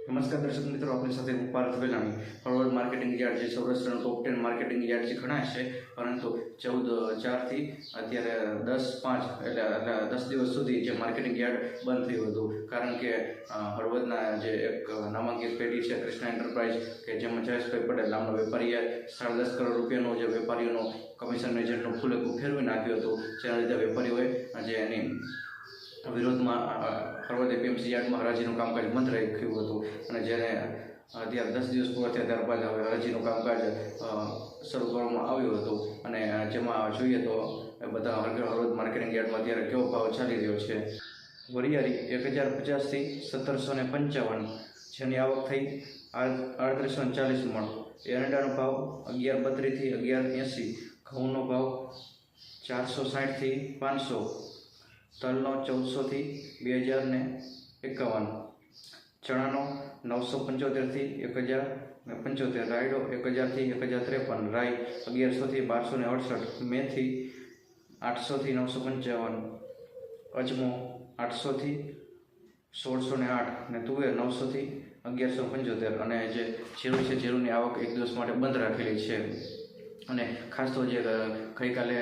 નમસ્કાર દર્શક મિત્રો, આપણી સાથે હું પાર્થ વેલાણી. હળવદ માર્કેટિંગ યાર્ડ જે સૌરાષ્ટ્રનો ટોપ 10 માર્કેટિંગ યાર્ડ જે ગણાય છે, પરંતુ 14/4 અત્યારે 10/5 એટલે 10 દિવસ સુધી જે માર્કેટિંગ યાર્ડ બંધ થયું હતું. કારણ કે હળવદના જે એક નામાંકિત પેઢી છે કૃષ્ણા એન્ટરપ્રાઇઝ, કે જેમાં જયેશભાઈ પટેલ નામનો વેપારીએ 10.5 કરોડ રૂપિયાનો જે વેપારીઓનો કમિશન એજન્ટનું ફૂલેકું ફેરવી નાખ્યું હતું. જેના લીધે વેપારીઓએ જે એની વિરોધમાં હળવદ એપીએમસી યાર્ડમાં હરાજીનું કામકાજ બંધ રાખ્યું હતું. અને જ્યારે અત્યારે 10 દિવસ પૂરા થયા ત્યારબાદ હવે હરાજીનું કામકાજ શરૂ કરવામાં આવ્યું હતું. અને જેમાં જોઈએ તો બધા હળવદ માર્કેટિંગ યાર્ડમાં અત્યારે કેવો ભાવ ચાલી રહ્યો છે. વરિયાળી 1050 થી 1755, જેની આવક થઈ 3840 મણ. એરંડાનો ભાવ 1132 થી 1180. ઘઉંનો ભાવ 460 થી 500. તલનો 1400 થી 2051. ચણાનો 975 થી 1075. રાયડો 1000 થી 1053. રાઈ 1100 થી 1268. મેથી 800 થી 955. અજમો 800 થી 1608. અને તુવેર 900 થી 1175. અને જે જીરું છે, જીરુંની આવક એક દિવસ માટે બંધ રાખેલી છે. અને ખાસ તો જે ગઈકાલે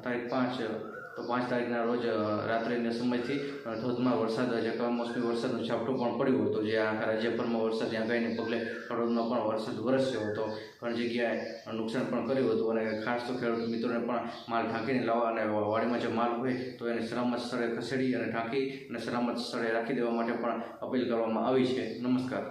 તારીખ 5 તારીખના રોજ રાત્રિના સમયથી ધોધમાર વરસાદ, જે કમોસમી વરસાદનું ઝાપટું પણ પડ્યું હતું. જે આખા રાજ્યભરમાં વરસાદની આગાહીને પગલે હળવદમાં પણ વરસાદ વરસ્યો હતો. ઘણી જગ્યાએ નુકસાન પણ કર્યું હતું. અને ખાસ તો ખેડૂત મિત્રોને પણ માલ ઢાંકીને લાવવા, અને વાડીમાં જે માલ હોય તો એને સલામત સ્થળે ખસેડી અને ઢાંકી અને સલામત સ્થળે રાખી દેવા માટે પણ અપીલ કરવામાં આવી છે. નમસ્કાર.